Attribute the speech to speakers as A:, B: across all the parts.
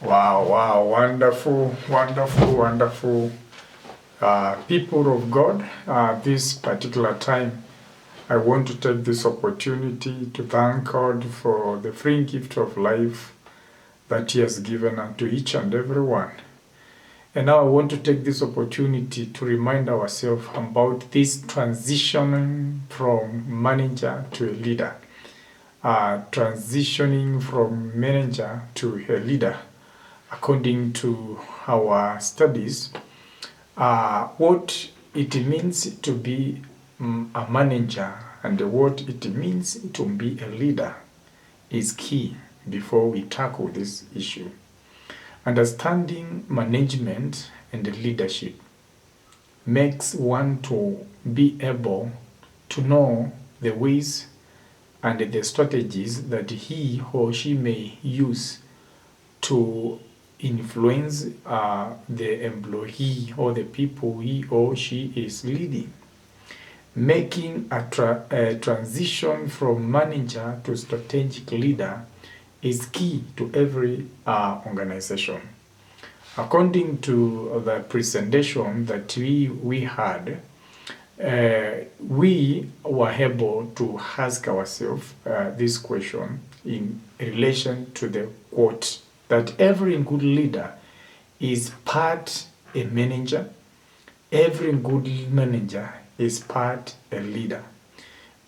A: Wow, wonderful, wonderful, wonderful. People of God, this particular time, I want to take this opportunity to thank God for the free gift of life that He has given unto each and every one. And now I want to take this opportunity to remind ourselves about this transitioning from manager to a leader. Transitioning from manager to a leader. According to our studies, what it means to be a manager and what it means to be a leader is key before we tackle this issue. Understanding management and leadership makes one to be able to know the ways and the strategies that he or she may use to influence the employee or the people he or she is leading. Making a transition from manager to strategic leader is key to every organization. According to the presentation that we had, we were able to ask ourselves this question in relation to the quote that every good leader is part a manager, every good manager is part a leader.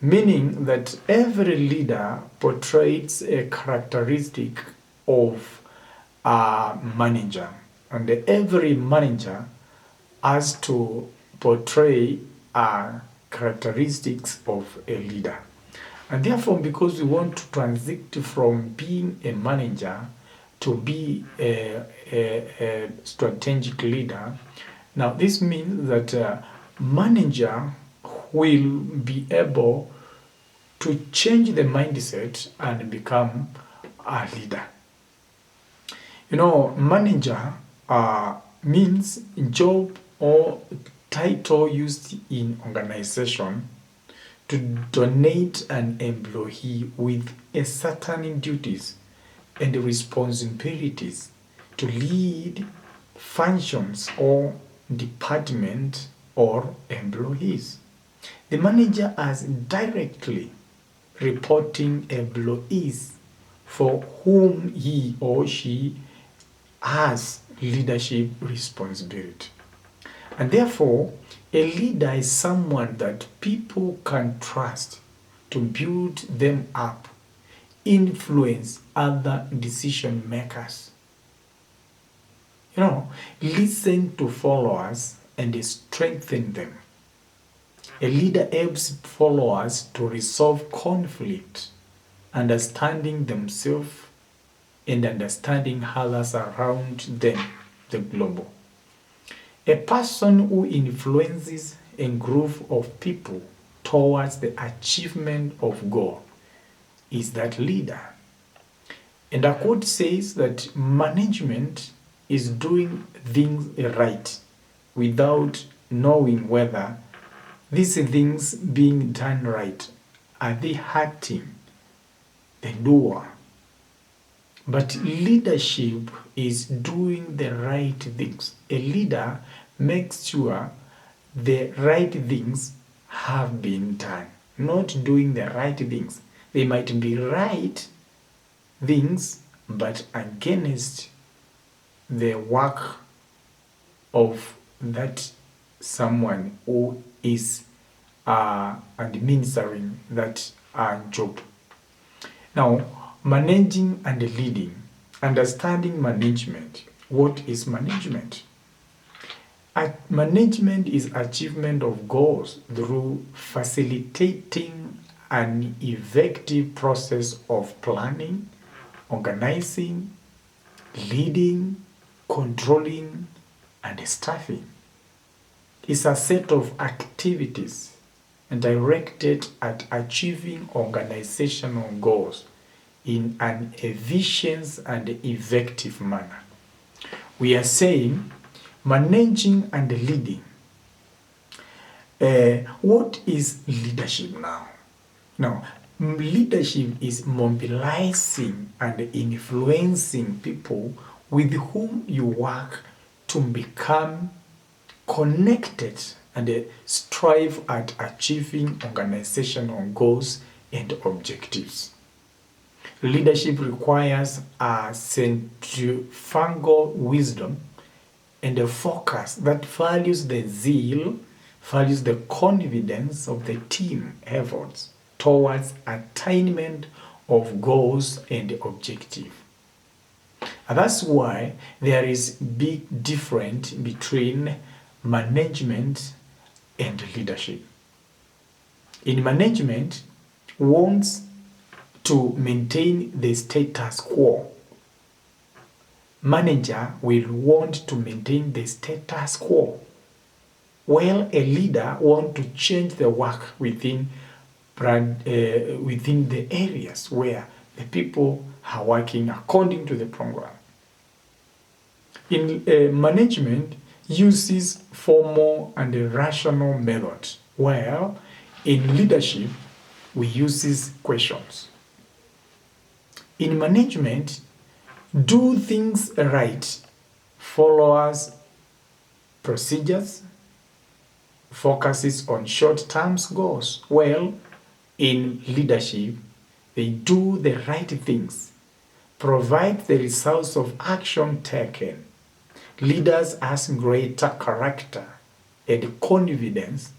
A: Meaning that every leader portrays a characteristic of a manager, and every manager has to portray characteristics of a leader. And therefore, because we want to transit from being a manager to be a strategic leader, now this means that manager will be able to change the mindset and become a leader. You know, manager means job or title used in organization to donate an employee with a certain duties and responsibilities to lead functions or department or employees. The manager is directly reporting employees for whom he or she has leadership responsibility. And therefore, a leader is someone that people can trust to build them up, influence other decision makers. You know, listen to followers and strengthen them. A leader helps followers to resolve conflict, understanding themselves and understanding others around them, the global. A person who influences a group of people towards the achievement of goal is that leader. And the quote says that management is doing things right without knowing whether these things being done right are they hurting the doer. But leadership is doing the right things. A leader makes sure the right things have been done, not doing the right things. They might be right things, but against the work of that someone who is administering that job. Now, managing and leading, understanding management. What is management? Management is achievement of goals through facilitating an effective process of planning, organizing, leading, controlling, and staffing. It's a set of activities directed at achieving organizational goals in an efficient and effective manner. We are saying managing and leading. What is leadership now? Now, leadership is mobilizing and influencing people with whom you work to become connected and strive at achieving organizational goals and objectives. Leadership requires a centrifugal wisdom and a focus that values the zeal, values the confidence of the team efforts towards attainment of goals and objectives. And that's why there is big difference between management and leadership. In management, wants to maintain the status quo. Manager will want to maintain the status quo, while a leader wants to change the work within the areas where the people are working according to the program. In management, uses formal and rational methods, while in leadership, we uses questions. In management, do things right, follows procedures, focuses on short-term goals, while in leadership, they do the right things, provide the results of action taken. Leaders has greater character and confidence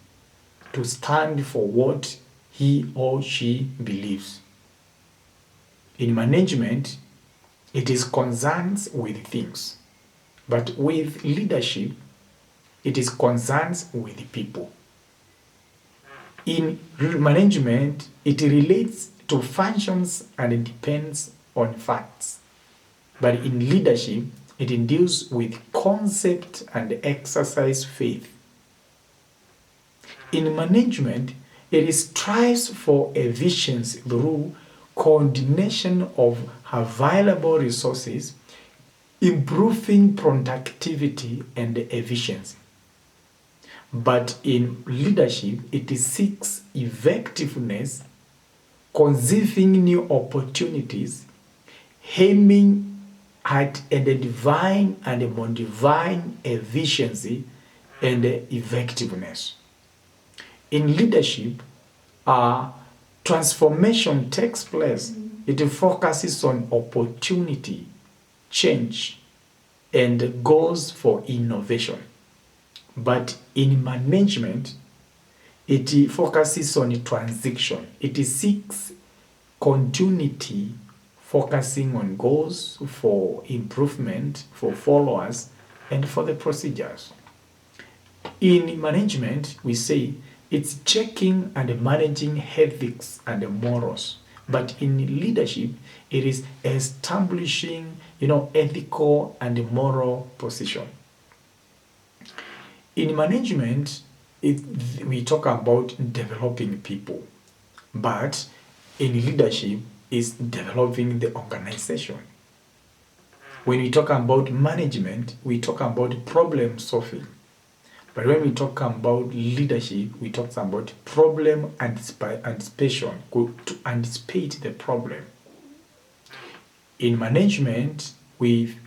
A: to stand for what he or she believes. In management, it is concerns with things, but with leadership, it is concerns with people. In management, it relates to functions and it depends on facts. But in leadership, it deals with concept and exercise faith. In management, it strives for efficiency through coordination of available resources, improving productivity and efficiency. But in leadership, it seeks effectiveness, conceiving new opportunities, aiming at identifying and modifying efficiency and effectiveness. In leadership, transformation takes place. It focuses on opportunity, change, and goals for innovation. But in management, it focuses on transition. It seeks continuity, focusing on goals for improvement, for followers, and for the procedures. In management, we say it's checking and managing ethics and morals. But in leadership, it is establishing, ethical and moral position. In management, we talk about developing people, but in leadership, is developing the organization. When we talk about management, we talk about problem solving. But when we talk about leadership, we talk about problem anticipation, to anticipate the problem. In management, we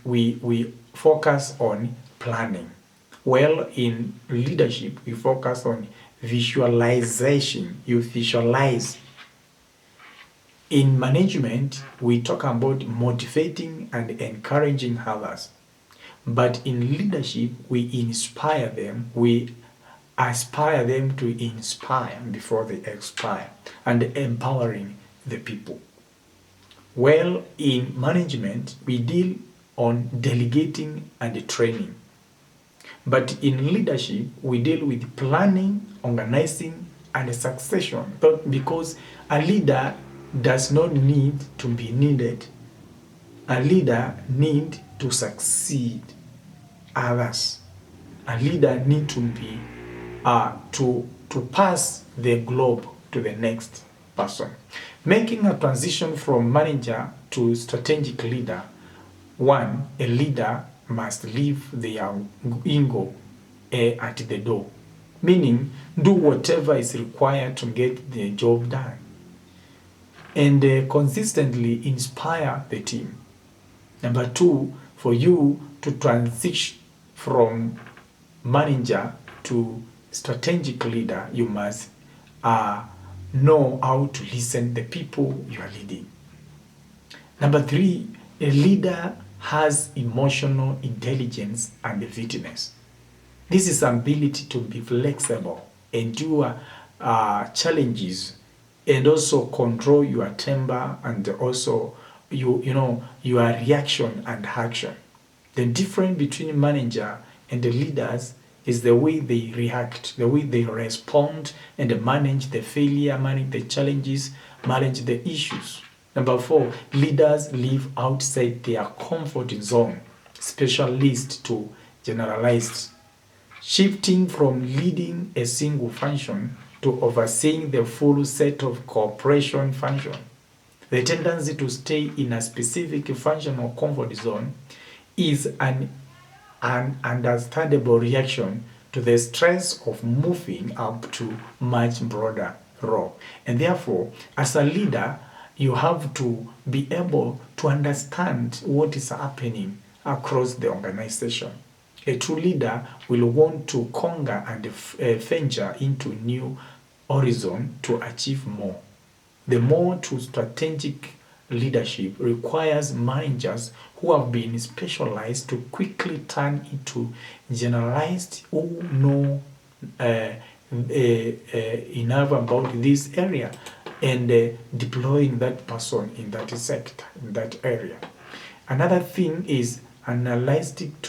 A: focus on planning. Well, in leadership, we focus on visualization. You visualize. In management, we talk about motivating and encouraging others. But in leadership, we inspire them. We aspire them to inspire before they expire, and empowering the people. Well, in management, we deal on delegating and training. But in leadership, we deal with planning, organizing, and succession. But because a leader does not need to be needed. A leader needs to succeed others. A leader needs to be to pass the globe to the next person. Making a transition from manager to strategic leader, one, a leader must leave their ego at the door, meaning do whatever is required to get the job done, and consistently inspire the team. Number two, For you to transition from manager to strategic leader, you must know how to listen to the people you are leading. Number 3, a leader has emotional intelligence and fitness. This is ability to be flexible, endure challenges, and also control your temper and also your reaction and action. The difference between manager and the leaders is the way they react, the way they respond, and manage the failure, manage the challenges, manage the issues. Number 4, leaders live outside their comfort zone, specialist to generalized, shifting from leading a single function to overseeing the full set of cooperation function. The tendency to stay in a specific function or comfort zone is an understandable reaction to the stress of moving up to much broader role. And therefore, as a leader, you have to be able to understand what is happening across the organization. A true leader will want to conquer and venture into new horizon to achieve more. The more to strategic leadership requires managers who have been specialized to quickly turn into generalized who know enough about this area and deploying that person in that sector, in that area. Another thing is analytic